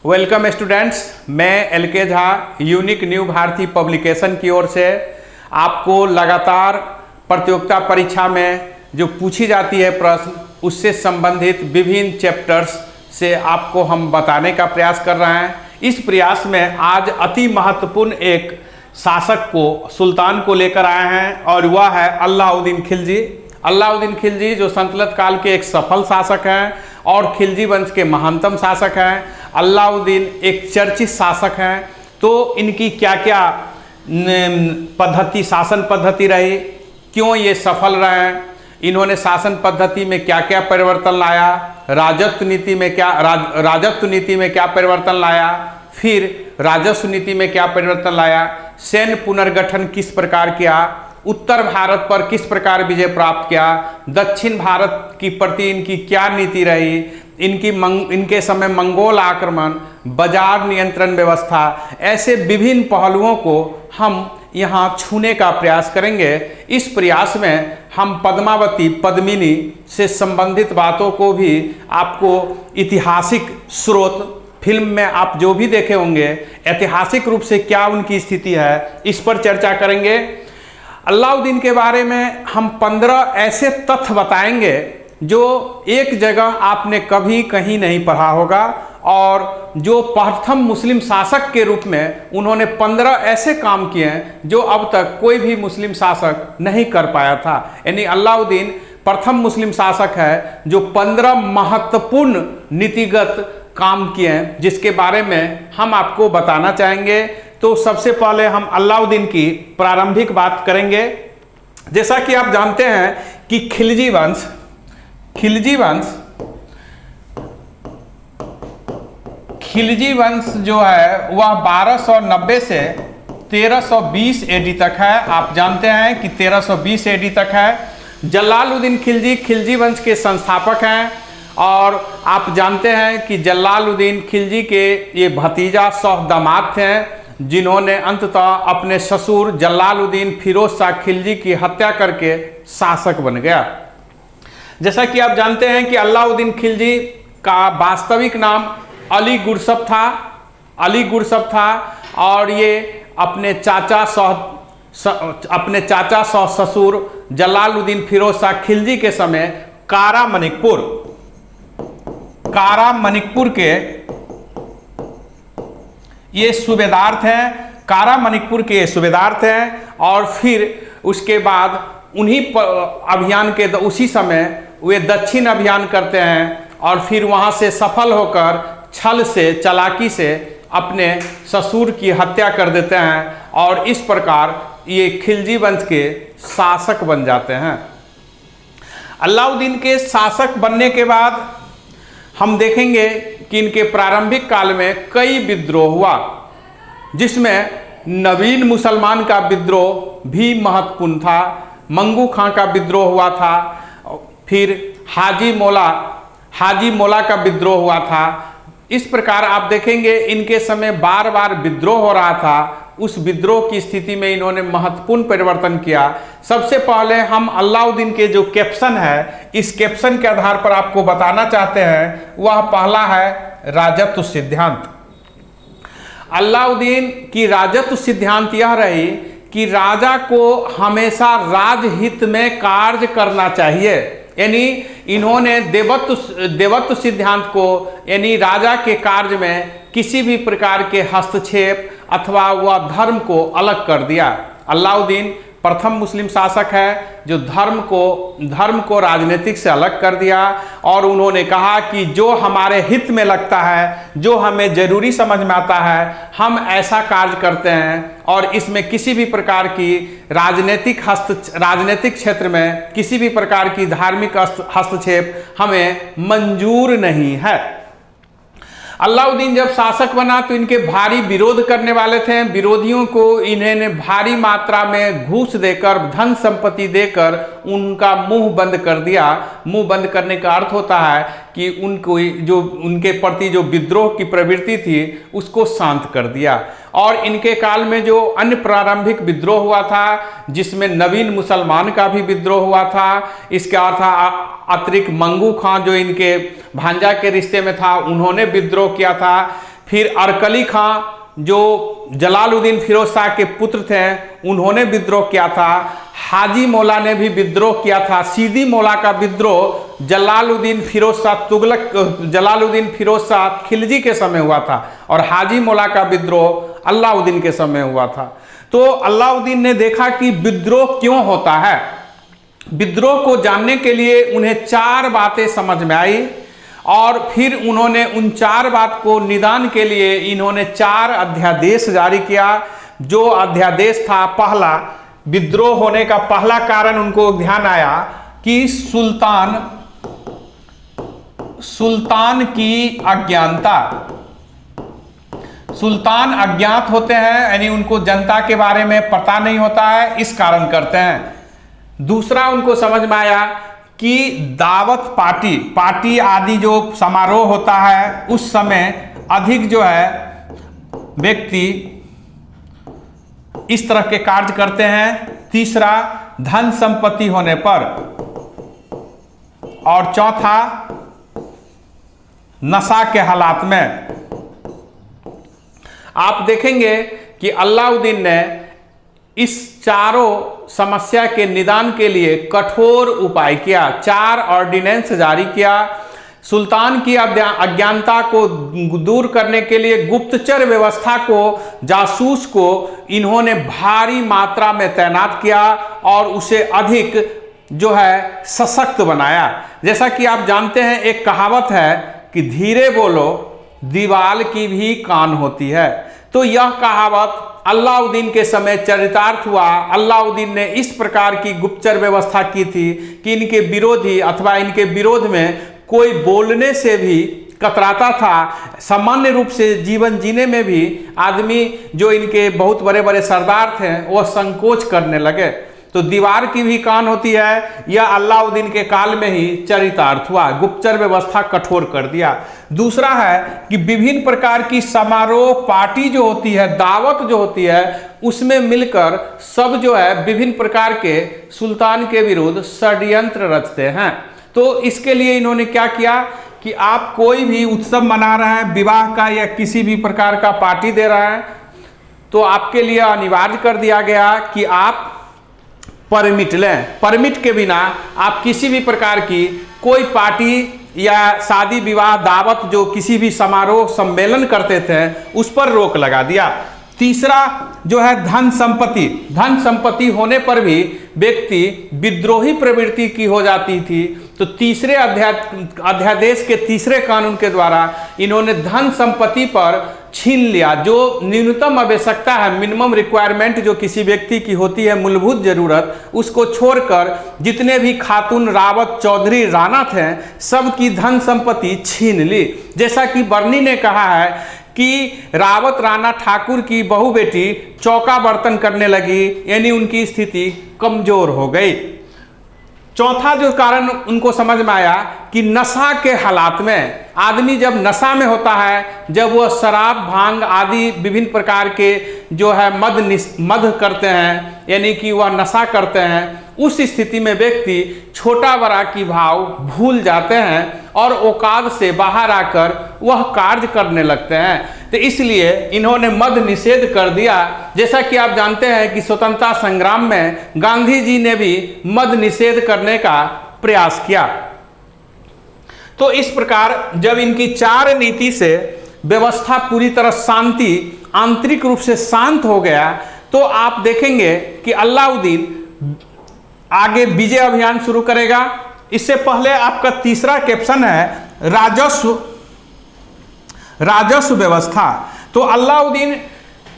Welcome students, मैं L K. Jha unique new Bharati publication की ओर से आपको लगातार प्रतियोगिता परीक्षा में जो पूछी जाती है प्रश्न, उससे संबंधित विभिन्न चैप्टर्स से आपको हम बताने का प्रयास कर रहे हैं। इस प्रयास में आज अति महत्वपूर्ण एक शासक को, सुल्तान को लेकर आए हैं और वह है अलाउद्दीन खिलजी। अलाउद्दीन खिलजी जो सल्तनत काल के एक सफल शासक हैं और खिलजी वंश के महानतम शासक हैं। अलाउद्दीन एक चर्चित शासक हैं। तो इनकी क्या क्या पद्धति, शासन पद्धति रही, क्यों ये सफल रहे, इन्होंने शासन पद्धति में क्या क्या परिवर्तन लाया, राजस्व नीति में क्या परिवर्तन लाया, फिर राजस्व नीति में क्या परिवर्तन लाया, सैन्य पुनर्गठन किस प्रकार किया, उत्तर भारत पर किस प्रकार विजय प्राप्त किया, दक्षिण भारत की प्रति इनकी क्या नीति रही, इनके समय मंगोल आक्रमण, बाजार नियंत्रण व्यवस्था, ऐसे विभिन्न पहलुओं को हम यहाँ छूने का प्रयास करेंगे। इस प्रयास में हम पद्मावती, पद्मिनी से संबंधित बातों को भी आपको ऐतिहासिक स्रोत, फिल्म में आप जो भी देखे होंगे, ऐतिहासिक रूप से क्या उनकी स्थिति है, इस पर चर्चा करेंगे। अलाउद्दीन के बारे में हम 15 ऐसे तथ्य बताएंगे जो एक जगह आपने कभी कहीं नहीं पढ़ा होगा और जो प्रथम मुस्लिम शासक के रूप में उन्होंने 15 ऐसे काम किए हैं जो अब तक कोई भी मुस्लिम शासक नहीं कर पाया था। यानी अलाउद्दीन प्रथम मुस्लिम शासक है जो 15 महत्वपूर्ण नीतिगत काम किए हैं, जिसके बारे में हम आपको बताना चाहेंगे। तो सबसे पहले हम अलाउद्दीन की प्रारंभिक बात करेंगे। जैसा कि आप जानते हैं कि खिलजी वंश जो है वह 1290 से 1320 एडी तक है। आप जानते हैं कि 1320 एडी तक है। जलालुद्दीन खिलजी खिलजी वंश के संस्थापक हैं और आप जानते हैं कि जलालुद्दीन खिलजी के ये भतीजा सह दामाद थे, जिन्होंने अंततः अपने ससुर जलालुद्दीन फिरोज शाह खिलजी की हत्या करके शासक बन गया। जैसा कि आप जानते हैं कि अलाउद्दीन खिलजी का वास्तविक नाम अली गुरसब था और ये अपने चाचा सह ससुर जलालुद्दीन फिरोज शाह खिलजी के समय कारा मणिकपुर के ये सूबेदार थे। कारा मणिकपुर के सूबेदार थे और फिर उसके बाद उन्हीं अभियान के उसी समय वे दक्षिण अभियान करते हैं और फिर वहां से सफल होकर छल से, चालाकी से अपने ससुर की हत्या कर देते हैं और इस प्रकार ये खिलजी वंश के शासक बन जाते हैं। अलाउद्दीन के शासक बनने के बाद हम देखेंगे कि इनके प्रारंभिक काल में कई विद्रोह हुआ, जिसमें नवीन मुसलमान का विद्रोह भी महत्वपूर्ण था। मंगू खां का विद्रोह हुआ था, फिर हाजी मौला का विद्रोह हुआ था। इस प्रकार आप देखेंगे इनके समय बार बार विद्रोह हो रहा था। उस विद्रोह की स्थिति में इन्होंने महत्वपूर्ण परिवर्तन किया। सबसे पहले हम अलाउद्दीन के जो कैप्शन है, इस कैप्शन के आधार पर आपको बताना चाहते हैं। वह पहला है राजत्व सिद्धांत। अलाउद्दीन की राजत्व सिद्धांत यह रही कि राजा को हमेशा राजहित में कार्य करना चाहिए। यानी इन्होंने देवत्व सिद्धांत को, यानी राजा के कार्य में किसी भी प्रकार के हस्तक्षेप अथवा वह धर्म को अलग कर दिया। अलाउद्दीन प्रथम मुस्लिम शासक है जो धर्म को राजनीतिक से अलग कर दिया और उन्होंने कहा कि जो हमारे हित में लगता है, जो हमें जरूरी समझ में आता है, हम ऐसा कार्य करते हैं और इसमें किसी भी प्रकार की राजनीतिक क्षेत्र में किसी भी प्रकार की धार्मिक हस्तक्षेप हमें मंजूर नहीं है। अलाउद्दीन जब शासक बना तो इनके भारी विरोध करने वाले थे। विरोधियों को इन्होंने भारी मात्रा में घूस देकर, धन संपत्ति देकर उनका मुंह बंद कर दिया। मुंह बंद करने का अर्थ होता है कि उनके प्रति जो विद्रोह की प्रवृत्ति थी उसको शांत कर दिया। और इनके काल में जो अन्य प्रारंभिक विद्रोह हुआ था, जिसमें नवीन मुसलमान का भी विद्रोह हुआ था, इसके अतिरिक्त मंगू खां जो इनके भांजा के रिश्ते में था, उन्होंने विद्रोह किया था। फिर अरकली खां जो जलालुद्दीन फिरोज शाह के पुत्र थे, उन्होंने विद्रोह किया था। हाजी मौला ने भी विद्रोह किया था। सीदी मौला का विद्रोह जलालुद्दीन फिरोज शाह खिलजी के समय हुआ था और हाजी मौला का विद्रोह अलाउद्दीन के समय हुआ था। तो अलाउद्दीन ने देखा कि विद्रोह क्यों होता है। विद्रोह को जानने के लिए उन्हें 4 बातें समझ में आई और फिर उन्होंने उन 4 बात को निदान के लिए इन्होंने 4 अध्यादेश जारी किया। जो अध्यादेश था, पहला, विद्रोह होने का पहला कारण उनको ध्यान आया कि सुल्तान की अज्ञानता। सुल्तान अज्ञात होते हैं, यानी उनको जनता के बारे में पता नहीं होता है, इस कारण करते हैं। दूसरा उनको समझ में आया कि दावत पार्टी आदि जो समारोह होता है उस समय अधिक जो है व्यक्ति इस तरह के कार्य करते हैं। तीसरा, धन संपत्ति होने पर। और चौथा, नशा के हालात में। आप देखेंगे कि अलाउद्दीन ने इस चारों समस्या के निदान के लिए कठोर उपाय किया। 4 ऑर्डिनेंस जारी किया। सुल्तान की अज्ञानता को दूर करने के लिए गुप्तचर व्यवस्था को, जासूस को इन्होंने भारी मात्रा में तैनात किया और उसे अधिक जो है सशक्त बनाया। जैसा कि आप जानते हैं, एक कहावत है कि धीरे बोलो दीवाल की भी कान होती है। तो यह कहावत अलाउद्दीन के समय चरितार्थ हुआ। अलाउद्दीन ने इस प्रकार की गुप्तचर व्यवस्था की थी कि इनके विरोधी अथवा इनके विरोध में कोई बोलने से भी कतराता था। सामान्य रूप से जीवन जीने में भी आदमी, जो इनके बहुत बड़े बड़े सरदार थे, वह संकोच करने लगे। तो दीवार की भी कान होती है, यह अलाउद्दीन के काल में ही चरितार्थ हुआ। गुप्तचर व्यवस्था कठोर कर दिया। दूसरा है कि विभिन्न प्रकार की समारोह, पार्टी जो होती है, दावत जो होती है, उसमें मिलकर सब जो है विभिन्न प्रकार के सुल्तान के विरुद्ध षड्यंत्र रचते हैं। तो इसके लिए इन्होंने क्या किया कि आप कोई भी उत्सव मना रहे हैं, विवाह का या किसी भी प्रकार का पार्टी दे रहे हैं, तो आपके लिए अनिवार्य कर दिया गया कि आप परमिट लें। परमिट के बिना आप किसी भी प्रकार की कोई पार्टी या शादी विवाह दावत जो किसी भी समारोह सम्मेलन करते थे उस पर रोक लगा दिया। तीसरा जो है धन संपत्ति होने पर भी व्यक्ति विद्रोही प्रवृत्ति की हो जाती थी। तो तीसरे अध्यादेश के तीसरे कानून के द्वारा इन्होंने धन संपत्ति पर छीन लिया। जो न्यूनतम आवश्यकता है, मिनिमम रिक्वायरमेंट जो किसी व्यक्ति की होती है, मूलभूत जरूरत, उसको छोड़कर जितने भी खातून, रावत, चौधरी, राणा थे, सबकी धन संपत्ति छीन ली। जैसा कि बर्नी ने कहा है कि रावत, राणा, ठाकुर की बहू बेटी चौका बर्तन करने लगी, यानी उनकी स्थिति कमजोर हो गई। चौथा जो कारण उनको समझ में आया कि नशा के हालात में, आदमी जब नशा में होता है, जब वह शराब, भांग आदि विभिन्न प्रकार के जो है मद करते हैं, यानी कि वह नशा करते हैं, उस स्थिति में व्यक्ति छोटा बड़ा की भाव भूल जाते हैं और औकात से बाहर आकर वह कार्य करने लगते हैं। तो इसलिए इन्होंने मद निषेध कर दिया। जैसा कि आप जानते हैं कि स्वतंत्रता संग्राम में गांधी जी ने भी मद निषेध करने का प्रयास किया। तो इस प्रकार जब इनकी 4 नीति से व्यवस्था पूरी तरह शांति, आंतरिक रूप से शांत हो गया, तो आप देखेंगे कि अलाउद्दीन आगे विजय अभियान शुरू करेगा। इससे पहले आपका तीसरा कैप्शन है राजस्व व्यवस्था। तो अलाउद्दीन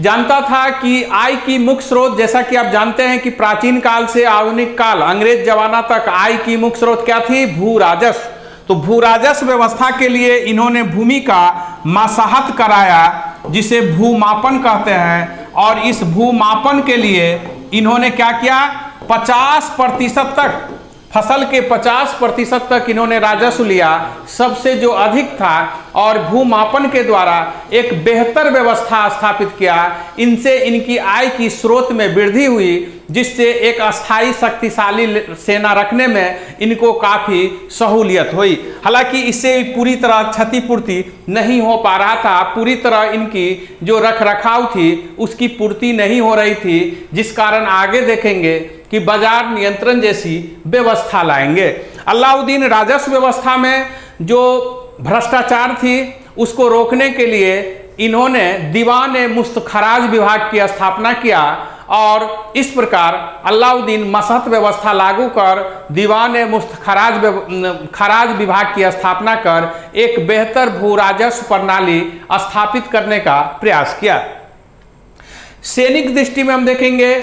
जानता था कि आय की मुख्य स्रोत, जैसा कि आप जानते हैं कि प्राचीन काल से आधुनिक काल, अंग्रेज जमाना तक आय की मुख्य स्रोत क्या थी? भू राजस्व। तो भू राजस्व व्यवस्था के लिए इन्होंने भूमि का मसाहत कराया, जिसे भूमापन कहते हैं। और इस भूमापन के लिए इन्होंने क्या किया? 50% तक, फसल के 50% तक इन्होंने राजस्व लिया, सबसे जो अधिक था, और भूमापन के द्वारा एक बेहतर व्यवस्था स्थापित किया। इनसे इनकी आय की स्रोत में वृद्धि हुई जिससे एक अस्थाई शक्तिशाली सेना रखने में इनको काफ़ी सहूलियत हुई। हालांकि इससे पूरी तरह क्षतिपूर्ति नहीं हो पा रहा था, पूरी तरह इनकी जो रख रखाव थी उसकी पूर्ति नहीं हो रही थी, जिस कारण आगे देखेंगे कि बाजार नियंत्रण जैसी व्यवस्था लाएंगे। अलाउद्दीन राजस्व व्यवस्था में जो भ्रष्टाचार थी उसको रोकने के लिए इन्होंने दीवान-ए-मुश्त-खराज विभाग की स्थापना किया और इस प्रकार अलाउद्दीन मसहत व्यवस्था लागू कर दीवान-ए-मुश्त-खराज विभाग की स्थापना कर एक बेहतर भू राजस्व प्रणाली स्थापित करने का प्रयास किया। सैनिक दृष्टि में हम देखेंगे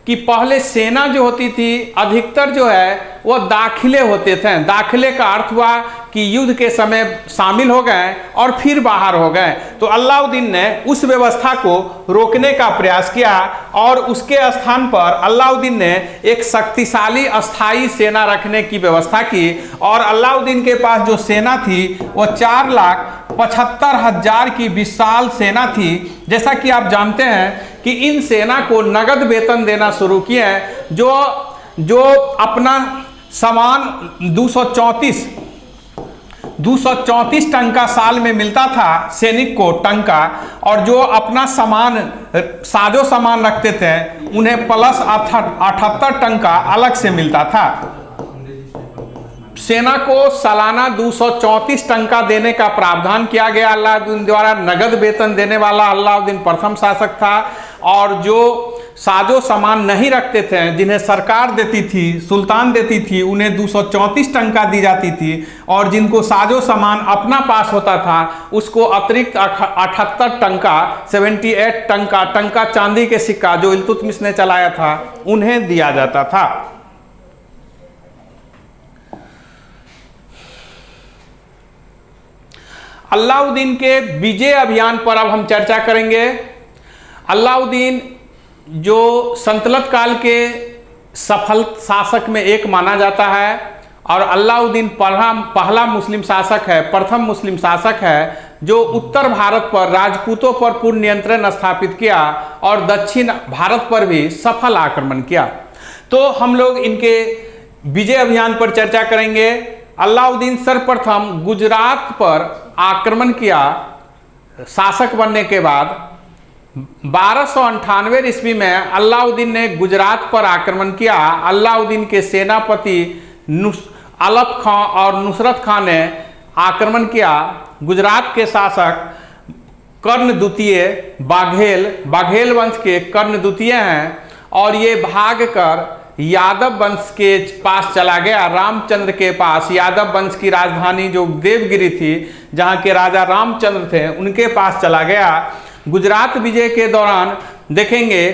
कि पहले सेना जो होती थी अधिकतर जो है वह दाखिले होते थे। दाखिले का अर्थ हुआ कि युद्ध के समय शामिल हो गए और फिर बाहर हो गए। तो अलाउद्दीन ने उस व्यवस्था को रोकने का प्रयास किया और उसके स्थान पर अलाउद्दीन ने एक शक्तिशाली अस्थाई सेना रखने की व्यवस्था की। और अलाउद्दीन के पास जो सेना थी वह 4,75,000 की विशाल सेना थी। जैसा कि आप जानते हैं कि इन सेना को नगद वेतन देना शुरू किए, जो अपना सामान 234 टंका साल में मिलता था सैनिक को टंका, और जो अपना सामान साजो सामान रखते थे उन्हें प्लस 78 टंका अलग से मिलता था। सेना को सालाना 234 टंका देने का प्रावधान किया गया। अलाउद्दीन द्वारा नगद वेतन देने वाला अलाउद्दीन प्रथम शासक था। और जो साजो सामान नहीं रखते थे जिन्हें सरकार देती थी, सुल्तान देती थी, उन्हें 234 टंका दी जाती थी। और जिनको साजो सामान अपना पास होता था उसको अतिरिक्त 78 टंका 78 टंका चांदी के सिक्का जो इल्तुतमिश ने चलाया था उन्हें दिया जाता था। अलाउद्दीन के विजय अभियान पर अब हम चर्चा करेंगे। अलाउद्दीन जो सल्तनत काल के सफल शासक में एक माना जाता है और अलाउद्दीन पहला मुस्लिम शासक है, प्रथम मुस्लिम शासक है जो उत्तर भारत पर राजपूतों पर पूर्ण नियंत्रण स्थापित किया और दक्षिण भारत पर भी सफल आक्रमण किया। तो हम लोग इनके विजय अभियान पर चर्चा करेंगे। अलाउद्दीन सर्वप्रथम गुजरात पर आक्रमण किया शासक बनने के बाद। 1298 ईस्वी में अलाउद्दीन ने गुजरात पर आक्रमण किया। अलाउद्दीन के सेनापति अलफ खां और नुसरत खां ने आक्रमण किया। गुजरात के शासक कर्ण द्वितीय बाघेल वंश के कर्ण द्वितीय हैं और ये भाग कर यादव वंश के पास चला गया, रामचंद्र के पास। यादव वंश की राजधानी जो देवगिरी थी, जहाँ के राजा रामचंद्र थे, उनके पास चला गया। गुजरात विजय के दौरान देखेंगे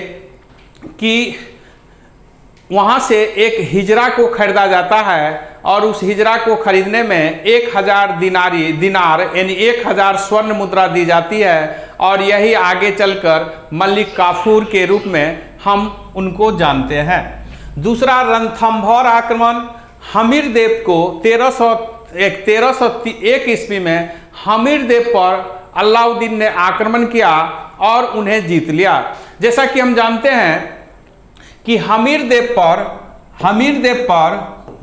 कि वहाँ से एक हिजरा को खरीदा जाता है और उस हिजरा को खरीदने में 1000 दिनार यानी 1000 स्वर्ण मुद्रा दी जाती है। और यही आगे चलकर मलिक काफूर के रूप में हम उनको जानते हैं। दूसरा रणथंभौर आक्रमण। हमीरदेव को 1301 ईस्वी में हमीरदेव पर अलाउद्दीन ने आक्रमण किया और उन्हें जीत लिया। जैसा कि हम जानते हैं कि हमीरदेव पर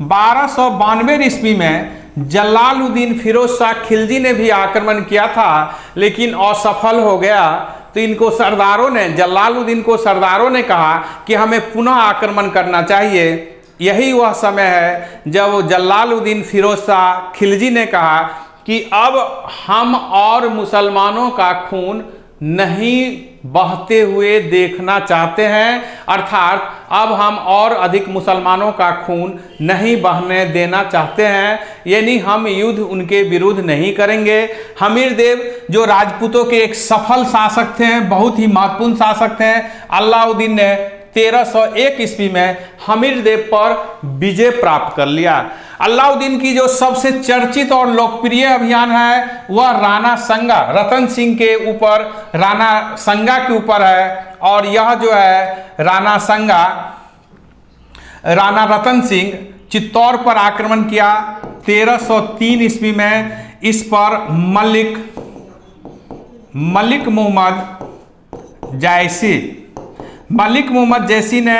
1292 ईस्वी में जलालुद्दीन फिरोज शाह खिलजी ने भी आक्रमण किया था लेकिन असफल हो गया। तो इनको जलालुद्दीन को सरदारों ने कहा कि हमें पुनः आक्रमण करना चाहिए। यही वह समय है जब जलालुद्दीन फिरोज शाह खिलजी ने कहा कि अब हम और मुसलमानों का खून नहीं बहते हुए देखना चाहते हैं, अर्थात अब हम और अधिक मुसलमानों का खून नहीं बहने देना चाहते हैं, यानी हम युद्ध उनके विरुद्ध नहीं करेंगे। हमीरदेव जो राजपूतों के एक सफल शासक थे, बहुत ही महत्वपूर्ण शासक थे, अलाउद्दीन ने 1301 ईस्वी में हमीरदेव पर विजय प्राप्त कर लिया। अलाउद्दीन की जो सबसे चर्चित और लोकप्रिय अभियान है वह राणा संगा, रतन सिंह के ऊपर, राणा संगा के ऊपर है। और यह जो है राणा रतन सिंह चित्तौड़ पर आक्रमण किया 1303 ईस्वी में। इस पर मलिक मोहम्मद जैसी ने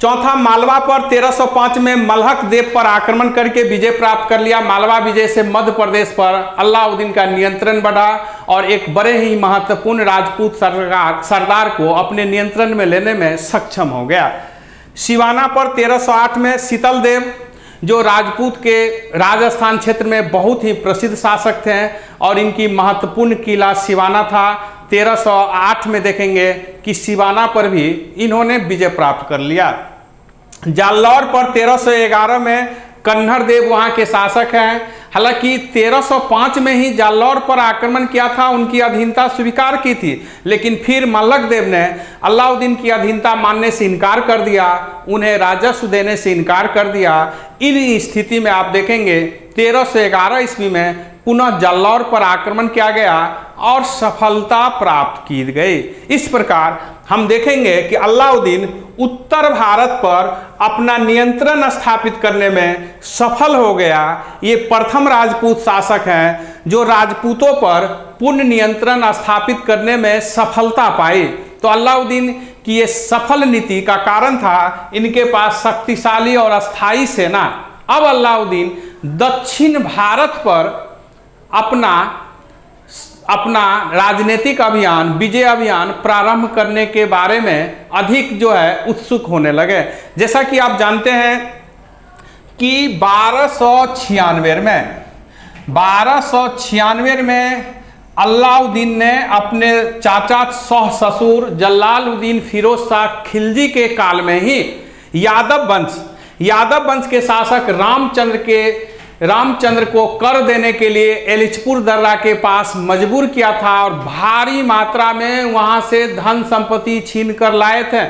चौथा, मालवा पर 1305 में मलहक देव पर आक्रमण करके विजय प्राप्त कर लिया। मालवा विजय से मध्य प्रदेश पर अलाउद्दीन का नियंत्रण बढ़ा और एक बड़े ही महत्वपूर्ण राजपूत सरदार को अपने नियंत्रण में लेने में सक्षम हो गया। सिवाना पर 1308 में शीतल देव, जो राजपूत के राजस्थान क्षेत्र में बहुत ही प्रसिद्ध शासक थे और इनकी महत्वपूर्ण किला सिवाना था। 1308 में देखेंगे कि सिवाना पर भी इन्होंने विजय प्राप्त कर लिया। जालौर पर 1311 में कन्हर देव वहाँ के शासक हैं। हालांकि 1305 में ही जालौर पर आक्रमण किया था, उनकी अधीनता स्वीकार की थी, लेकिन फिर मलहक देव ने अलाउद्दीन की अधीनता मानने से इनकार कर दिया, उन्हें राजस्व देने से इनकार कर दिया। इन स्थिति में आप देखेंगे 1311 ईस्वी में पुनः जालौर पर आक्रमण किया गया और सफलता प्राप्त की गई। इस प्रकार हम देखेंगे कि अलाउद्दीन उत्तर भारत पर अपना नियंत्रण स्थापित करने में सफल हो गया। ये प्रथम राजपूत शासक हैं जो राजपूतों पर पूर्ण नियंत्रण स्थापित करने में सफलता पाई। तो अलाउद्दीन की ये सफल नीति का कारण था इनके पास शक्तिशाली और अस्थायी सेना। अब अलाउद्दीन दक्षिण भारत पर अपना राजनीतिक अभियान, विजय अभियान प्रारंभ करने के बारे में अधिक जो है उत्सुक होने लगे। जैसा कि आप जानते हैं कि 1296 में अलाउद्दीन ने अपने चाचा सह ससुर जलालुद्दीन फिरोज शाह खिलजी के काल में ही यादव वंश के शासक रामचंद्र को कर देने के लिए एलिचपुर दर्रा के पास मजबूर किया था और भारी मात्रा में वहां से धन संपत्ति छीन कर लाए थे।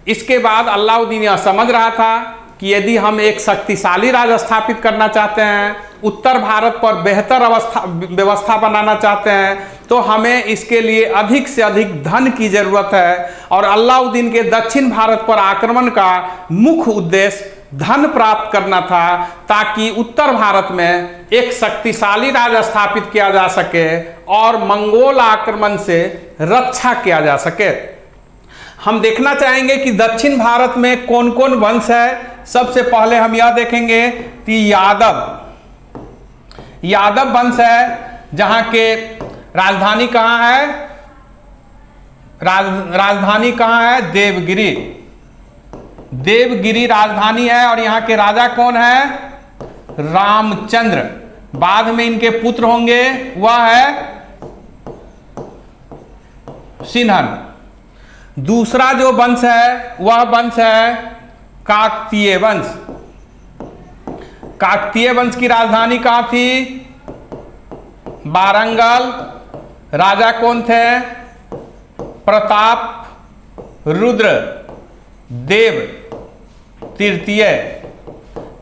इसके बाद अलाउद्दीन यह समझ रहा था कि यदि हम एक शक्तिशाली राज स्थापित करना चाहते हैं, उत्तर भारत पर बेहतर व्यवस्था बनाना चाहते हैं, तो हमें इसके लिए अधिक से अधिक धन की जरूरत है। और अलाउद्दीन के दक्षिण भारत पर आक्रमण का मुख्य उद्देश्य धन प्राप्त करना था, ताकि उत्तर भारत में एक शक्तिशाली राज स्थापित किया जा सके और मंगोल आक्रमण से रक्षा किया जा सके। हम देखना चाहेंगे कि दक्षिण भारत में कौन कौन वंश है। सबसे पहले हम यह देखेंगे कि यादव वंश है, जहां के राजधानी कहां है? राजधानी कहां है? देवगिरी राजधानी है। और यहाँ के राजा कौन है? रामचंद्र। बाद में इनके पुत्र होंगे, वह है सिन्हन। दूसरा जो वंश है वह वंश है काकतीय वंश। काकतीय वंश की राजधानी कहां थी? वारंगल। राजा कौन थे? प्रताप रुद्र देव तृतीय।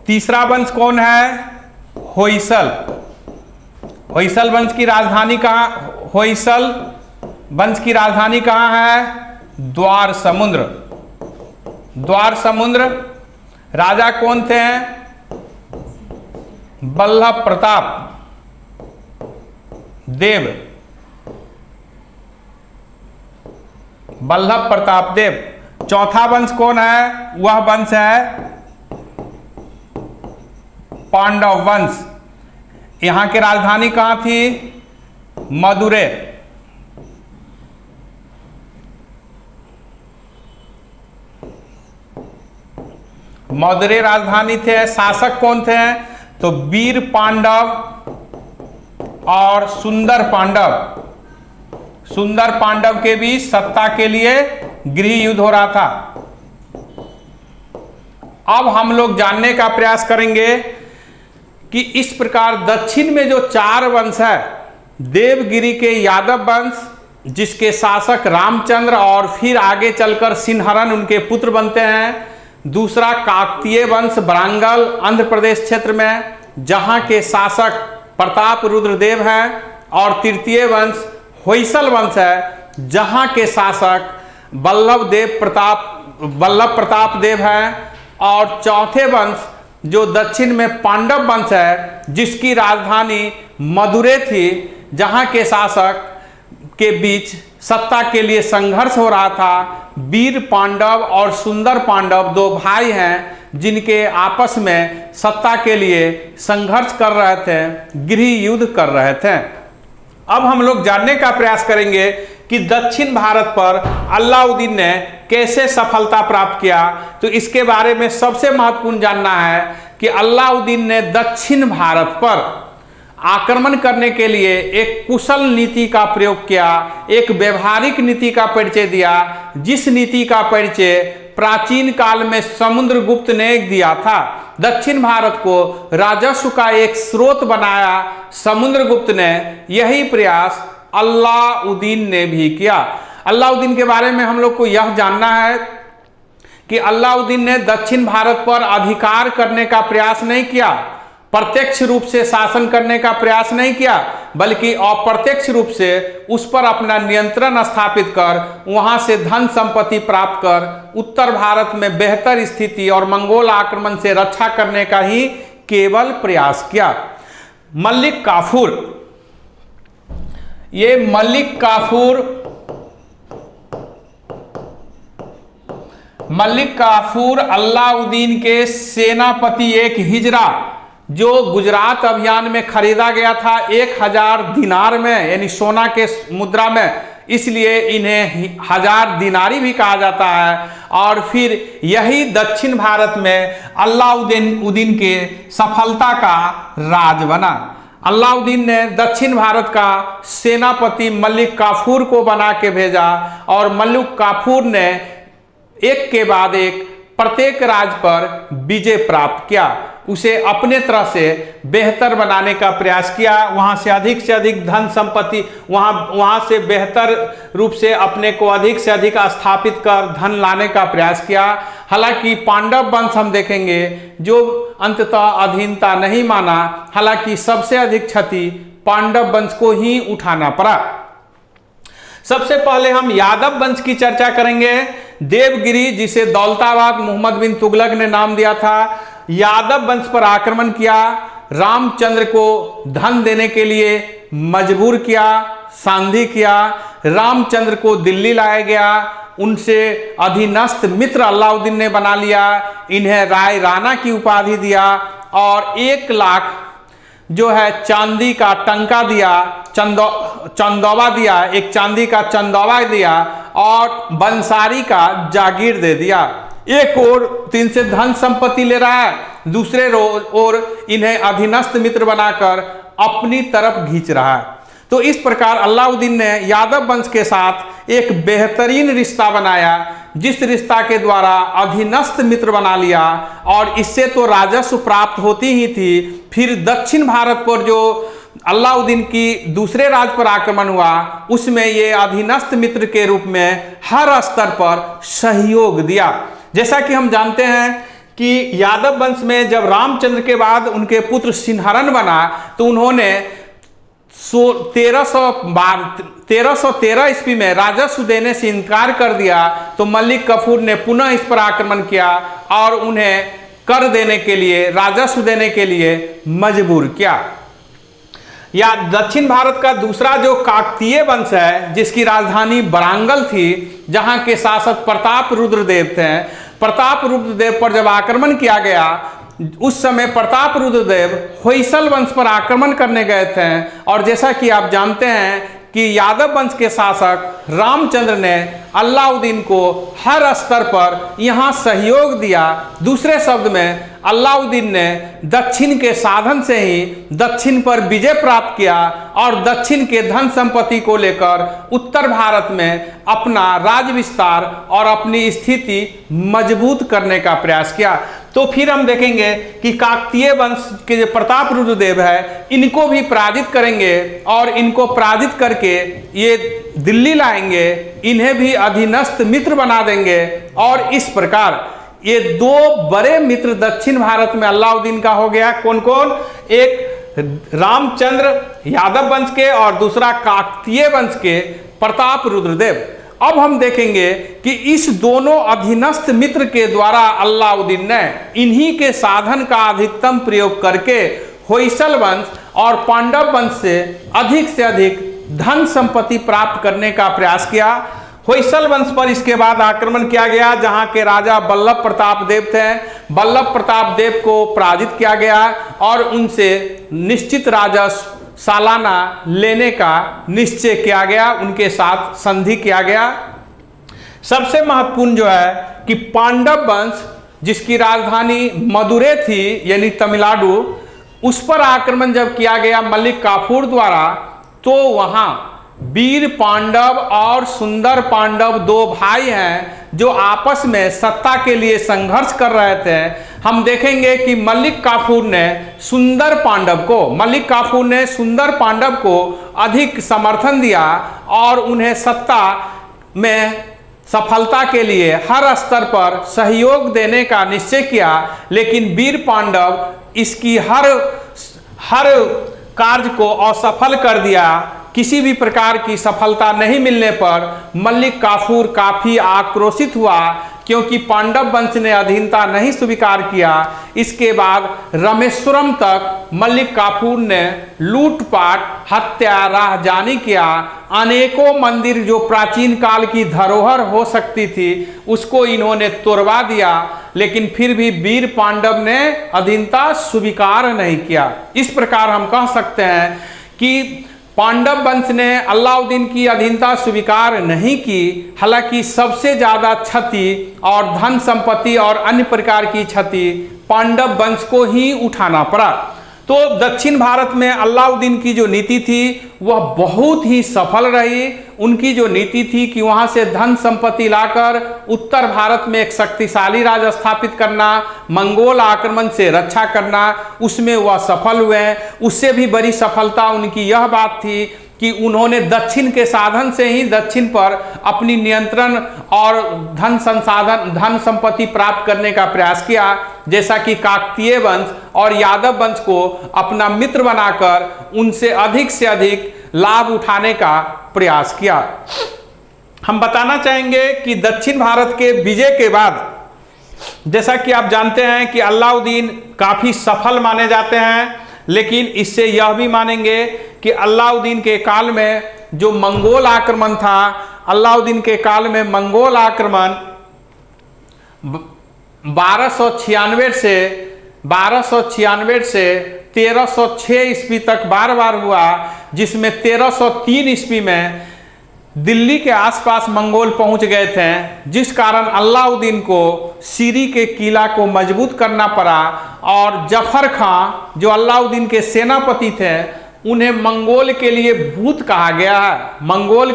तीसरा वंश कौन है? होयसल वंश की राजधानी कहां? होयसल वंश की राजधानी कहां है? द्वार समुद्र। राजा कौन थे? वल्लभ प्रताप देव। चौथा वंश कौन है? वह वंश है पांडव वंश। यहां की राजधानी कहां थी? मदुरै। मदुरै राजधानी थे। शासक कौन थे? तो वीर पांडव और सुंदर पांडव के बीच सत्ता के लिए गृह युद्ध हो रहा था। अब हम लोग जानने का प्रयास करेंगे कि इस प्रकार दक्षिण में जो चार वंश है, देवगिरी के यादव वंश जिसके शासक रामचंद्र और फिर आगे चलकर सिन्हरन उनके पुत्र बनते हैं। दूसरा काकतीय वंश वारंगल आंध्र प्रदेश क्षेत्र में, जहां के शासक प्रताप रुद्रदेव हैं। और तृतीय वंश होयसल वंश है, जहां के शासक वल्लभ प्रताप देव हैं। और चौथे वंश जो दक्षिण में पांडव वंश है, जिसकी राजधानी मदुरै थी, जहां के शासक के बीच सत्ता के लिए संघर्ष हो रहा था। वीर पांडव और सुंदर पांडव दो भाई हैं जिनके आपस में सत्ता के लिए संघर्ष कर रहे थे, गृह युद्ध कर रहे थे। अब हम लोग जानने का प्रयास करेंगे कि दक्षिण भारत पर अलाउद्दीन ने कैसे सफलता प्राप्त किया। तो इसके बारे में सबसे महत्वपूर्ण जानना है कि अलाउद्दीन ने दक्षिण भारत पर आक्रमण करने के लिए एक कुशल नीति का प्रयोग किया, एक व्यवहारिक नीति का परिचय दिया, जिस नीति का परिचय प्राचीन काल में समुद्रगुप्त ने दिया था। दक्षिण भारत को राजस्व का एक स्रोत बनाया समुद्रगुप्त ने। यही प्रयास अलाउद्दीन ने भी किया। अलाउद्दीन के बारे में हम लोग को यह जानना है कि अलाउद्दीन ने दक्षिण भारत पर अधिकार करने का प्रयास नहीं किया, प्रत्यक्ष रूप से शासन करने का प्रयास नहीं किया, बल्कि अप्रत्यक्ष रूप से उस पर अपना नियंत्रण स्थापित कर वहां से धन संपत्ति प्राप्त कर उत्तर भारत में बेहतर स्थिति और मंगोल आक्रमण से रक्षा करने का ही केवल प्रयास किया। मलिक काफूर, ये मलिक काफूर अलाउद्दीन के सेनापति एक हिजरा जो गुजरात अभियान में खरीदा गया था 1000 दिनार में, यानी सोना के मुद्रा में, इसलिए इन्हें 1000 दिनारी भी कहा जाता है। और फिर यही दक्षिण भारत में अलाउद्दीन के सफलता का राज बना। अलाउद्दीन ने दक्षिण भारत का सेनापति मलिक काफूर को बना के भेजा और मलिक काफूर ने एक के बाद एक प्रत्येक राज्य पर विजय प्राप्त किया, उसे अपने तरह से बेहतर बनाने का प्रयास किया, वहां से अधिक धन संपत्ति, वहां से बेहतर रूप से अपने को अधिक से अधिक स्थापित कर धन लाने का प्रयास किया। हालांकि पांडव वंश हम देखेंगे जो अंततः अधीनता नहीं माना, हालांकि सबसे अधिक क्षति पांडव वंश को ही उठाना पड़ा। सबसे पहले हम यादव वंश की चर्चा करेंगे। देवगिरी, जिसे दौलताबाद मोहम्मद बिन तुगलक ने नाम दिया था, यादव वंश पर आक्रमण किया, रामचंद्र को धन देने के लिए मजबूर किया, सांधि किया, रामचंद्र को दिल्ली लाया गया, उनसे अधीनस्थ मित्र अलाउद्दीन ने बना लिया, इन्हें राय राणा की उपाधि दिया और 1 लाख जो है चांदी का टंका दिया, चंदौवा दिया, एक चांदी का चंदौवा दिया और बंसारी का जागीर दे दिया। एक ओर तीन से धन संपत्ति ले रहा है, दूसरे ओर इन्हें अधीनस्थ मित्र बनाकर अपनी तरफ खींच रहा है। तो इस प्रकार अलाउद्दीन ने यादव वंश के साथ एक बेहतरीन रिश्ता बनाया, जिस रिश्ता के द्वारा अधीनस्थ मित्र बना लिया और इससे तो राजस्व प्राप्त होती ही थी। फिर दक्षिण भारत पर जो अलाउद्दीन की दूसरे राज्य पर आक्रमण हुआ, उसमें ये अधीनस्थ मित्र के रूप में हर स्तर पर सहयोग दिया। जैसा कि हम जानते हैं कि यादव वंश में जब रामचंद्र के बाद उनके पुत्र सिंहरण बना तो उन्होंने 1313 ईस्वी में राजस्व देने से इनकार कर दिया। तो मलिक काफूर ने पुनः इस पर आक्रमण किया और उन्हें कर देने के लिए, राजस्व देने के लिए मजबूर किया। या दक्षिण भारत का दूसरा जो काकतीय वंश है, जिसकी राजधानी वरांगल थी, जहां के शासक प्रताप रुद्रदेव थे। प्रताप रुद्रदेव पर जब आक्रमण किया गया, उस समय प्रताप रुद्रदेव होयसल वंश पर आक्रमण करने गए थे और जैसा कि आप जानते हैं कि यादव वंश के शासक रामचंद्र ने अलाउद्दीन को हर स्तर पर यहां सहयोग दिया। दूसरे शब्द में अलाउद्दीन ने दक्षिण के साधन से ही दक्षिण पर विजय प्राप्त किया और दक्षिण के धन संपत्ति को लेकर उत्तर भारत में अपना राज विस्तार और अपनी स्थिति मजबूत करने का प्रयास किया। तो फिर हम देखेंगे कि काकतीय वंश के जो प्रताप रुद्रदेव है, इनको भी पराजित करेंगे और इनको पराजित करके ये दिल्ली लाएंगे, इन्हें भी अधीनस्थ मित्र बना देंगे और इस प्रकार ये 2 बड़े मित्र दक्षिण भारत में अलाउद्दीन का हो गया। कौन कौन? एक रामचंद्र यादव वंश के और दूसरा काकतीय वंश के प्रताप रुद्रदेव। अब हम देखेंगे कि इस दोनों अधीनस्थ मित्र के द्वारा अलाउद्दीन ने इन्हीं के साधन का अधिकतम प्रयोग करके होयसल वंश और पांडव वंश से अधिक धन संपत्ति प्राप्त करने का प्रयास किया। होयसल वंश पर इसके बाद आक्रमण किया गया, जहां के राजा वल्लभ प्रताप देव थे। वल्लभ प्रताप देव को पराजित किया गया और उनसे निश्चित राजस्व सालाना लेने का निश्चय किया गया, उनके साथ संधि किया गया। सबसे महत्वपूर्ण जो है कि पांडव वंश, जिसकी राजधानी मदुरै थी यानी तमिलनाडु, उस पर आक्रमण जब किया गया मल्लिक काफूर द्वारा, तो वहां वीर पांडव और सुंदर पांडव दो भाई हैं जो आपस में सत्ता के लिए संघर्ष कर रहे थे। हम देखेंगे कि मल्लिक काफूर ने सुंदर पांडव को अधिक समर्थन दिया और उन्हें सत्ता में सफलता के लिए हर स्तर पर सहयोग देने का निश्चय किया। लेकिन वीर पांडव इसकी हर कार्य को असफल कर दिया। किसी भी प्रकार की सफलता नहीं मिलने पर मल्लिक काफूर काफी आक्रोशित हुआ, क्योंकि पांडव वंश ने अधीनता नहीं स्वीकार किया। इसके बाद रामेश्वरम तक मल्लिक काफूर ने लूटपाट, हत्या, राहजानी किया। अनेकों मंदिर जो प्राचीन काल की धरोहर हो सकती थी, उसको इन्होंने तोड़वा दिया। लेकिन फिर भी वीर पांडव ने अधीनता स्वीकार नहीं किया। इस प्रकार हम कह सकते हैं कि पांडव वंश ने अलाउद्दीन की अधीनता स्वीकार नहीं की। हालांकि सबसे ज्यादा क्षति और धन संपत्ति और अन्य प्रकार की क्षति पांडव वंश को ही उठाना पड़ा। तो दक्षिण भारत में अलाउद्दीन की जो नीति थी वह बहुत ही सफल रही। उनकी जो नीति थी कि वहां से धन संपत्ति लाकर उत्तर भारत में एक शक्तिशाली राज्य स्थापित करना, मंगोल आक्रमण से रक्षा करना, उसमें वह सफल हुए। उससे भी बड़ी सफलता उनकी यह बात थी कि उन्होंने दक्षिण के साधन से ही दक्षिण पर अपनी नियंत्रण और धन संपत्ति प्राप्त करने का प्रयास किया। जैसा कि काकतीय वंश और यादव वंश को अपना मित्र बनाकर उनसे अधिक लाभ उठाने का प्रयास किया। हम बताना चाहेंगे कि दक्षिण भारत के विजय के बाद, जैसा कि आप जानते हैं कि अलाउद्दीन काफी सफल माने जाते हैं, लेकिन इससे यह भी मानेंगे कि अलाउद्दीन के काल में जो मंगोल आक्रमण था, अलाउद्दीन के काल में मंगोल आक्रमण 1296 से 1306 ईस्वी तक बार हुआ, जिसमें 1303 ईस्वी में दिल्ली के आसपास मंगोल पहुंच गए थे, जिस कारण अलाउद्दीन को सीरी के किला को मजबूत करना पड़ा। और जफर खां जो अलाउद्दीन के सेनापति थे, उन्हें मंगोल के लिए भूत कहा गया है। मंगोल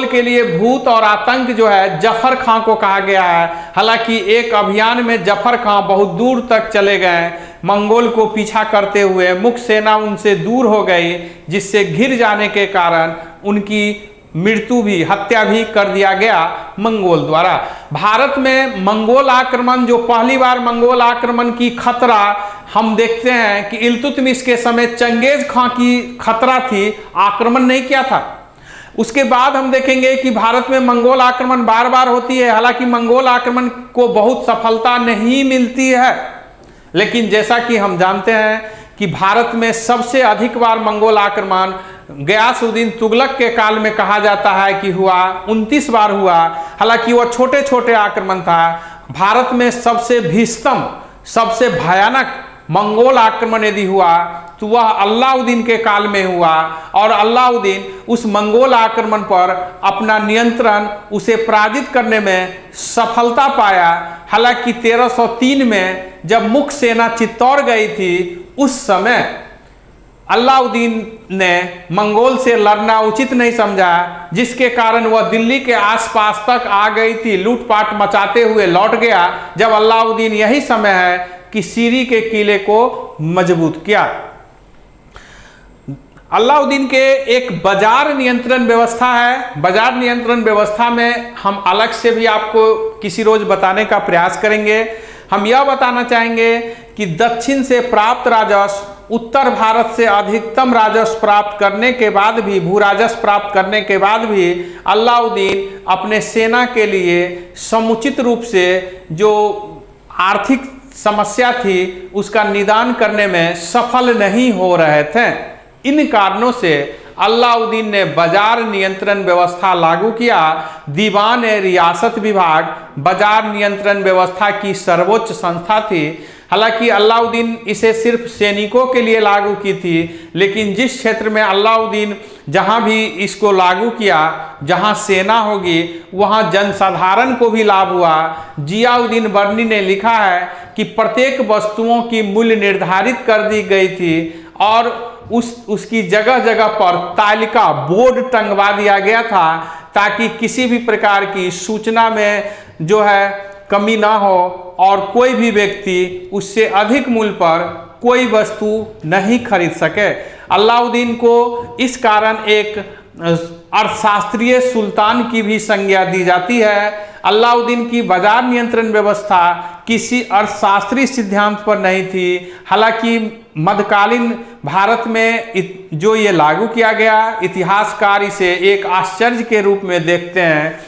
के लिए भूत और आतंक जो है जफर खां को कहा गया है। हालांकि एक अभियान में जफर खां बहुत दूर तक चले गए, मंगोल को पीछा करते हुए मुख्य सेना उनसे दूर हो गई, जिससे घिर जाने के कारण उनकी मृत्यु भी, हत्या भी कर दिया गया मंगोल द्वारा। भारत में मंगोल आक्रमण, जो पहली बार मंगोल आक्रमण की खतरा हम देखते हैं कि इल्तुतमिश के समय चंगेज खां की खतरा थी, आक्रमण नहीं किया था। उसके बाद हम देखेंगे कि भारत में मंगोल आक्रमण बार होती है। हालांकि मंगोल आक्रमण को बहुत सफलता नहीं मिलती है, लेकिन जैसा कि हम जानते हैं कि भारत में सबसे अधिक बार मंगोल आक्रमण गयासुद्दीन तुगलक के काल में कहा जाता है कि हुआ, 29 बार हुआ। हालांकि वह छोटे आक्रमण था। भारत में सबसे भीषण, सबसे भयानक मंगोल आक्रमण यदि हुआ तो वह अलाउद्दीन के काल में हुआ, और अलाउद्दीन उस मंगोल आक्रमण पर अपना नियंत्रण, उसे पराजित करने में सफलता पाया। हालांकि 1303 में जब मुख्य सेना चित्तौड़ गई थी, उस समय अलाउद्दीन ने मंगोल से लड़ना उचित नहीं समझा, जिसके कारण वह दिल्ली के आसपास तक आ गई थी, लूटपाट मचाते हुए लौट गया। जब अलाउद्दीन, यही समय है कि सीरी के किले को मजबूत किया। अलाउद्दीन के एक बाजार नियंत्रण व्यवस्था है। बाजार नियंत्रण व्यवस्था में हम अलग से भी आपको किसी रोज बताने का प्रयास करेंगे। हम यह बताना चाहेंगे कि दक्षिण से प्राप्त राजस्व उत्तर भारत से अधिकतम राजस्व प्राप्त करने के बाद भी, भू राजस्व प्राप्त करने के बाद भी अलाउद्दीन अपने सेना के लिए समुचित रूप से जो आर्थिक समस्या थी उसका निदान करने में सफल नहीं हो रहे थे। इन कारणों से अलाउद्दीन ने बाजार नियंत्रण व्यवस्था लागू किया। दीवान रियासत विभाग बाजार नियंत्रण व्यवस्था की सर्वोच्च संस्था थी। हालांकि अलाउद्दीन इसे सिर्फ सैनिकों के लिए लागू की थी, लेकिन जिस क्षेत्र में अलाउद्दीन जहां भी इसको लागू किया, जहां सेना होगी वहां जनसाधारण को भी लाभ हुआ। जियाउद्दीन बर्नी ने लिखा है कि प्रत्येक वस्तुओं की मूल्य निर्धारित कर दी गई थी और उसकी जगह जगह पर तालिका बोर्ड टंगवा दिया गया था, ताकि किसी भी प्रकार की सूचना में जो है कमी ना हो और कोई भी व्यक्ति उससे अधिक मूल्य पर कोई वस्तु नहीं खरीद सके। अलाउद्दीन को इस कारण एक अर्थशास्त्रीय सुल्तान की भी संज्ञा दी जाती है। अलाउद्दीन की बाजार नियंत्रण व्यवस्था किसी अर्थशास्त्रीय सिद्धांत पर नहीं थी। हालांकि मध्यकालीन भारत में जो ये लागू किया गया, इतिहासकार इसे एक आश्चर्य के रूप में देखते हैं।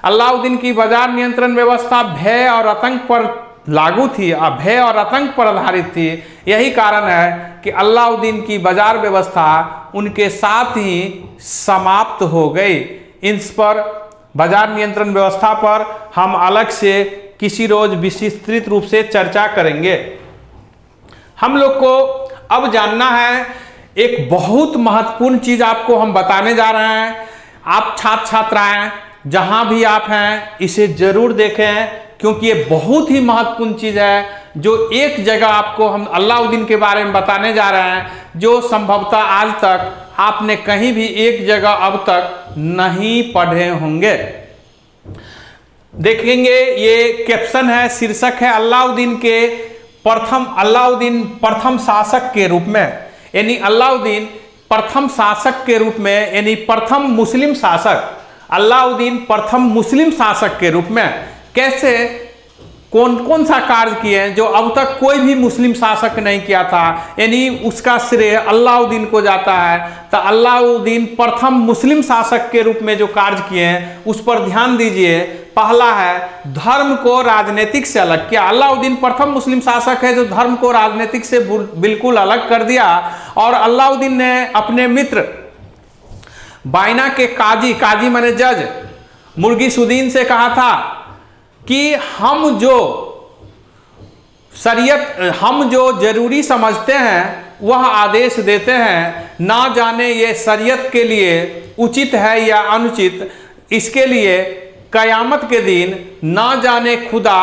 अलाउद्दीन की बाजार नियंत्रण व्यवस्था भय और आतंक पर लागू थी, भय और आतंक पर आधारित थी। यही कारण है कि अलाउद्दीन की बाजार व्यवस्था उनके साथ ही समाप्त हो गई। इस पर बाजार नियंत्रण व्यवस्था पर हम अलग से किसी रोज विस्तृत रूप से चर्चा करेंगे। हम लोग को अब जानना है एक बहुत महत्वपूर्ण चीज आपको हम बताने जा रहे हैं। आप छात्र छात्राएं जहां भी आप हैं इसे जरूर देखें, क्योंकि ये बहुत ही महत्वपूर्ण चीज है जो एक जगह आपको हम अलाउद्दीन के बारे में बताने जा रहे हैं, जो संभवतः आज तक आपने कहीं भी एक जगह अब तक नहीं पढ़े होंगे। देखेंगे ये कैप्शन है, शीर्षक है अलाउद्दीन प्रथम शासक के रूप में, यानी अलाउद्दीन प्रथम शासक के रूप में, यानी प्रथम मुस्लिम शासक। अलाउद्दीन प्रथम मुस्लिम शासक के रूप में कैसे कौन कौन सा कार्य किए हैं जो अब तक कोई भी मुस्लिम शासक नहीं किया था, यानी उसका श्रेय अलाउद्दीन को जाता है। तो अलाउद्दीन प्रथम मुस्लिम शासक के रूप में जो कार्य किए हैं उस पर ध्यान दीजिए। पहला है धर्म को राजनीतिक से अलग किया। अलाउद्दीन प्रथम मुस्लिम शासक है जो धर्म को राजनीतिक से बिल्कुल अलग कर दिया। और अलाउद्दीन ने अपने मित्र बायना के काजी माने जज मुर्गिसुद्दीन से कहा था कि हम जो जरूरी समझते हैं वह आदेश देते हैं, ना जाने ये शरीयत के लिए उचित है या अनुचित। इसके लिए कयामत के दिन ना जाने खुदा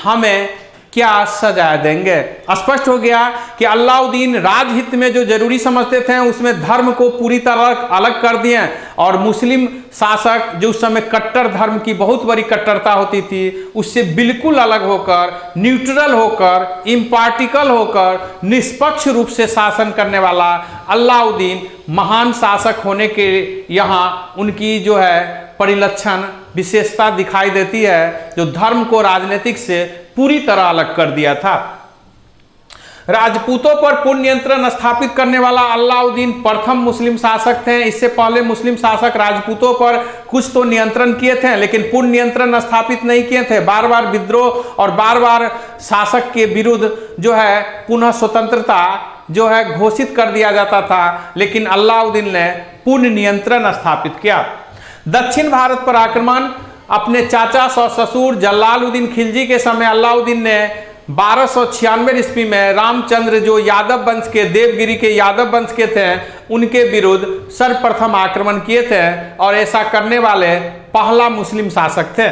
हमें क्या सजा देंगे। स्पष्ट हो गया कि अलाउद्दीन राजहित में जो जरूरी समझते थे उसमें धर्म को पूरी तरह अलग कर दिए, और मुस्लिम शासक जो उस समय कट्टर धर्म की बहुत बड़ी कट्टरता होती थी उससे बिल्कुल अलग होकर, न्यूट्रल होकर, इम्पार्टिकल होकर, निष्पक्ष रूप से शासन करने वाला अलाउद्दीन महान शासक होने के यहाँ उनकी जो है परिलक्षण विशेषता दिखाई देती है, जो धर्म को राजनीतिक से पूरी तरह अलग कर दिया था। राजपूतों पर पूर्ण नियंत्रण स्थापित करने वाला अलाउद्दीन प्रथम मुस्लिम शासक थे। इससे पहले मुस्लिम शासक राजपूतों पर कुछ तो नियंत्रण किए थे, लेकिन पूर्ण नियंत्रण स्थापित नहीं किए थे। बार बार विद्रोह और बार बार शासक के विरुद्ध जो है पुनः स्वतंत्रता जो है घोषित कर दिया जाता था, लेकिन अलाउद्दीन ने पूर्ण नियंत्रण स्थापित किया। दक्षिण भारत पर आक्रमण अपने चाचा ससुर जलालुद्दीन खिलजी के समय अलाउद्दीन ने 1296 ईस्वी में रामचंद्र जो यादव वंश के, देवगिरी के यादव वंश के थे, उनके विरुद्ध सर्वप्रथम आक्रमण किए थे और ऐसा करने वाले पहला मुस्लिम शासक थे।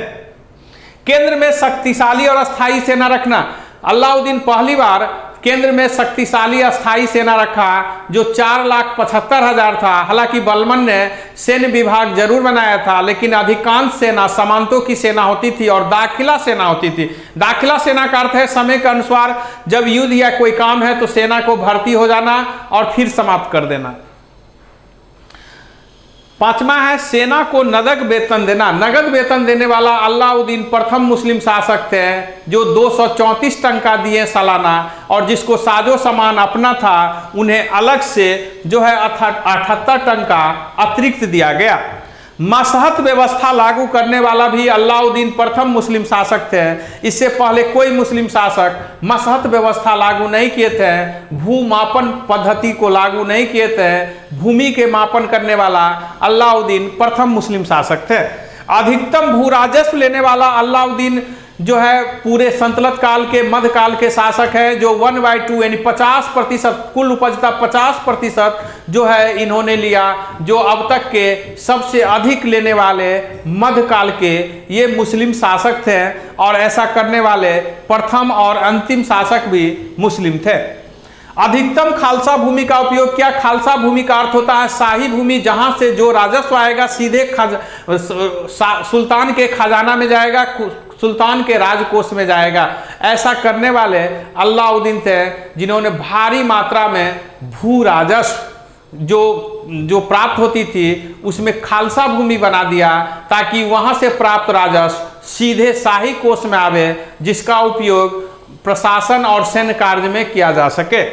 केंद्र में शक्तिशाली और अस्थायी सेना रखना। अलाउद्दीन पहली बार केंद्र में शक्तिशाली अस्थायी सेना रखा जो 4,75,000 था। हालांकि बलबन ने सैन्य विभाग जरूर बनाया था, लेकिन अधिकांश सेना सामंतों की सेना होती थी और दाखिला सेना होती थी। दाखिला सेना का अर्थ है समय के अनुसार जब युद्ध या कोई काम है तो सेना को भर्ती हो जाना और फिर समाप्त कर देना। पांचवा है सेना को नगद वेतन देना। नगद वेतन देने वाला अलाउद्दीन प्रथम मुस्लिम शासक थे जो 234 टंका दिए सालाना, और जिसको साजो सामान अपना था उन्हें अलग से जो है 78 टंका अतिरिक्त दिया गया। मसहत व्यवस्था लागू करने वाला भी अलाउद्दीन प्रथम मुस्लिम शासक थे। इससे पहले कोई मुस्लिम शासक मसहत व्यवस्था लागू नहीं किए थे, भूमापन पद्धति को लागू नहीं किए थे। भूमि के मापन करने वाला अलाउद्दीन प्रथम मुस्लिम शासक थे। अधिकतम भू राजस्व लेने वाला अलाउद्दीन जो है पूरे सल्तनत काल के मध्यकाल के शासक है, जो 1/2 यानी 50% कुल उपज का 50% जो है इन्होंने लिया, जो अब तक के सबसे अधिक लेने वाले मध्यकाल के ये मुस्लिम शासक थे। और ऐसा करने वाले प्रथम और अंतिम शासक भी मुस्लिम थे। अधिकतम खालसा भूमि का उपयोग किया। खालसा भूमि का अर्थ होता है शाही भूमि, जहां से जो राजस्व आएगा सीधे सुल्तान के खजाना में जाएगा, सुल्तान के राजकोष में जाएगा। ऐसा करने वाले अलाउद्दीन थे, जिन्होंने भारी मात्रा में भू राजस्व जो प्राप्त होती थी उसमें खालसा भूमि बना दिया, ताकि वहां से प्राप्त राजस्व सीधे शाही कोष में आवे, जिसका उपयोग प्रशासन और सैन्य कार्य में किया जा सके।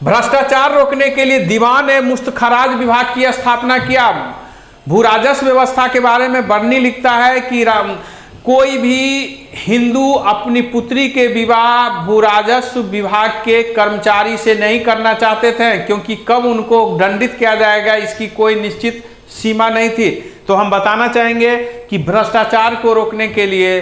भ्रष्टाचार रोकने के लिए दीवान मुस्तखराज विभाग की स्थापना किया। भू राजस्व व्यवस्था के बारे में बर्नी लिखता है कि कोई भी हिंदू अपनी पुत्री के विवाह भू राजस्व विभाग के कर्मचारी से नहीं करना चाहते थे, क्योंकि कब उनको दंडित किया जाएगा इसकी कोई निश्चित सीमा नहीं थी। तो हम बताना चाहेंगे कि भ्रष्टाचार को रोकने के लिए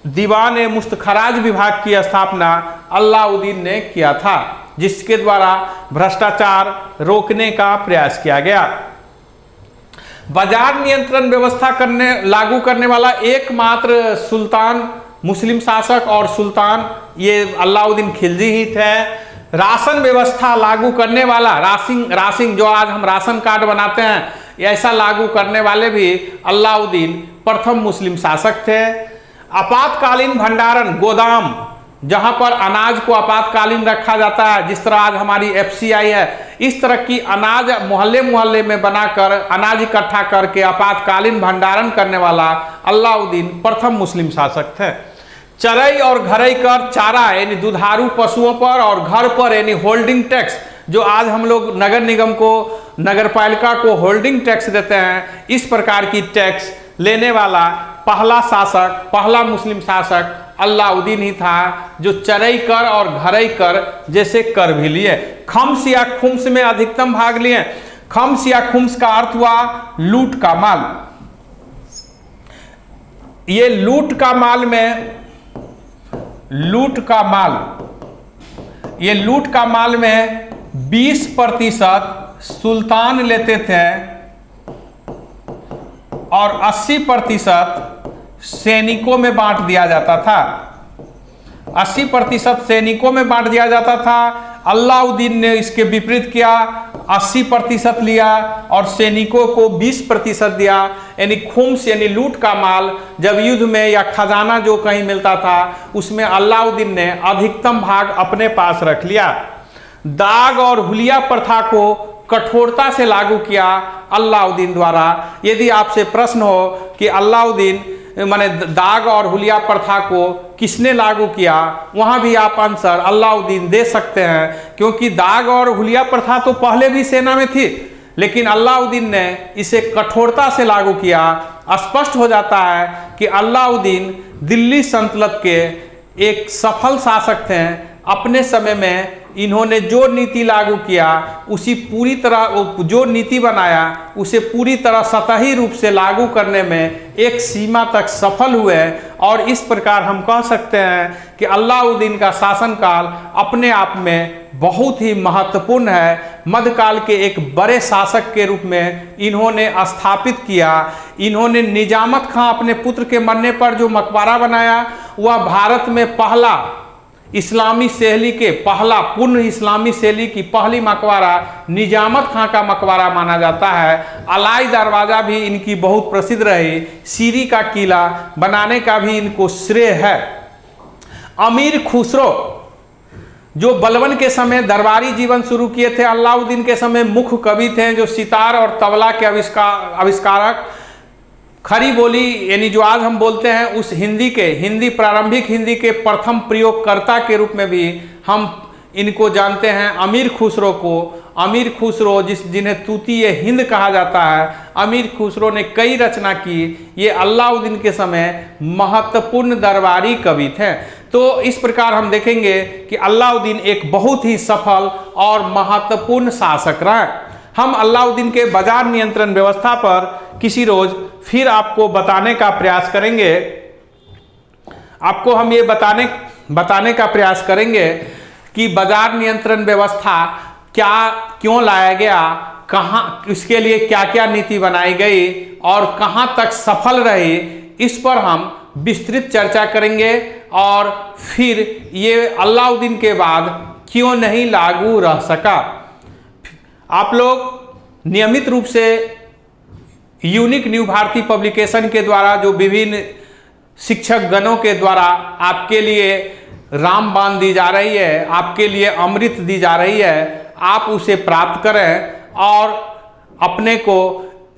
दीवान मुस्तखराज विभाग की स्थापना अलाउद्दीन ने किया था, जिसके द्वारा भ्रष्टाचार रोकने का प्रयास किया गया। बाजार नियंत्रण व्यवस्था लागू करने वाला एकमात्र सुल्तान मुस्लिम शासक और सुल्तान ये अलाउद्दीन खिलजी ही थे। राशन व्यवस्था लागू करने वाला राशिंग जो आज हम राशन कार्ड बनाते हैं, ऐसा लागू करने वाले भी अलाउद्दीन प्रथम मुस्लिम शासक थे। आपातकालीन भंडारण गोदाम, जहां पर अनाज को आपातकालीन रखा जाता है, जिस तरह आज हमारी FCI है, इस तरह की अनाज मोहल्ले मोहल्ले में बनाकर अनाज इकट्ठा करके आपातकालीन भंडारण करने वाला अलाउद्दीन प्रथम मुस्लिम शासक थे। चरई और घरई कर, चारा यानी दुधारू पशुओं पर, और घर पर यानी होल्डिंग टैक्स, जो आज हम लोग नगर निगम को, नगर पालिका को होल्डिंग टैक्स देते हैं, इस प्रकार की टैक्स लेने वाला पहला शासक, पहला मुस्लिम शासक अलाउद्दीन ही था, जो चरई कर और घरई कर जैसे कर भी लिए। खम्स या खुम्स में अधिकतम भाग लिए। खम्स या खुम्स का अर्थ हुआ लूट का माल। ये लूट का माल में ये लूट का माल में 20% सुल्तान लेते थे और 80% सैनिकों में बांट दिया जाता था। 80% सैनिकों में बांट दिया जाता था। अलाउद्दीन ने इसके विपरीत किया, 80% लिया और सैनिकों को 20% दिया। यानी खुम्स यानी लूट का माल जब युद्ध में या खजाना जो कहीं मिलता था, उसमें अलाउद्दीन ने अधिकतम भाग अपने पास रख लिया। दाग और हुलिया प्रथा को कठोरता से लागू किया अलाउद्दीन द्वारा। यदि आपसे प्रश्न हो कि अलाउद्दीन माने दाग और हुलिया प्रथा को किसने लागू किया, वहां भी आप आंसर अलाउद्दीन दे सकते हैं, क्योंकि दाग और हुलिया प्रथा तो पहले भी सेना में थी, लेकिन अलाउद्दीन ने इसे कठोरता से लागू किया। स्पष्ट हो जाता है कि अलाउद्दीन दिल्ली सल्तनत के एक सफल शासक थे। अपने समय में इन्होंने जो नीति लागू किया, उसी पूरी तरह जो नीति बनाया उसे पूरी तरह सतही रूप से लागू करने में एक सीमा तक सफल हुए। और इस प्रकार हम कह सकते हैं कि अलाउद्दीन का शासनकाल अपने आप में बहुत ही महत्वपूर्ण है। मध्यकाल के एक बड़े शासक के रूप में इन्होंने स्थापित किया। इन्होंने निजामत खां अपने पुत्र के मरने पर जो मकबरा बनाया, वह भारत में पहला इस्लामी शैली के पहला पूर्ण इस्लामी शैली की पहली मकबरा निजामत खां का मकबरा माना जाता है। अलाई दरवाज़ा भी इनकी बहुत प्रसिद्ध रही। सीरी का किला बनाने का भी इनको श्रेय है। अमीर खुसरो जो बलबन के समय दरबारी जीवन शुरू किए थे, अलाउद्दीन के समय मुख्य कवि थे, जो सितार और तबला के आविष्कारक, खरी बोली यानी जो आज हम बोलते हैं उस हिंदी प्रारंभिक हिंदी के प्रथम प्रयोगकर्ता के रूप में भी हम इनको जानते हैं। अमीर खुसरो जिन्हें तूती हिंद कहा जाता है, अमीर खुसरो ने कई रचना की। ये अलाउद्दीन के समय महत्वपूर्ण दरबारी कवि थे। तो इस प्रकार हम देखेंगे कि अलाउद्दीन एक बहुत ही सफल और महत्वपूर्ण शासक रहा। हम अलाउद्दीन के बाजार नियंत्रण व्यवस्था पर किसी रोज फिर आपको बताने का प्रयास करेंगे। आपको हम ये बताने का प्रयास करेंगे कि बाजार नियंत्रण व्यवस्था क्यों लाया गया, कहाँ, इसके लिए क्या क्या नीति बनाई गई और कहाँ तक सफल रही, इस पर हम विस्तृत चर्चा करेंगे। और फिर ये अलाउद्दीन के बाद क्यों नहीं लागू रह सका। आप लोग नियमित रूप से यूनिक न्यू भारती पब्लिकेशन के द्वारा जो विभिन्न शिक्षक गणों के द्वारा आपके लिए रामबाण दी जा रही है, आपके लिए अमृत दी जा रही है, आप उसे प्राप्त करें और अपने को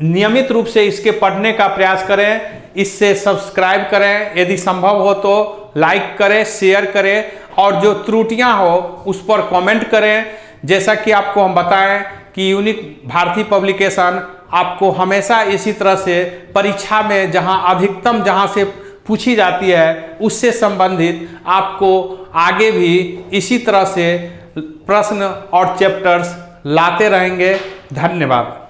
नियमित रूप से इसके पढ़ने का प्रयास करें। इससे सब्सक्राइब करें, यदि संभव हो तो लाइक करें, शेयर करें और जो त्रुटियां हो उस पर कमेंट करें। जैसा कि आपको हम बताएं कि यूनिक भारती पब्लिकेशन आपको हमेशा इसी तरह से परीक्षा में जहां से पूछी जाती है उससे संबंधित आपको आगे भी इसी तरह से प्रश्न और चैप्टर्स लाते रहेंगे। धन्यवाद।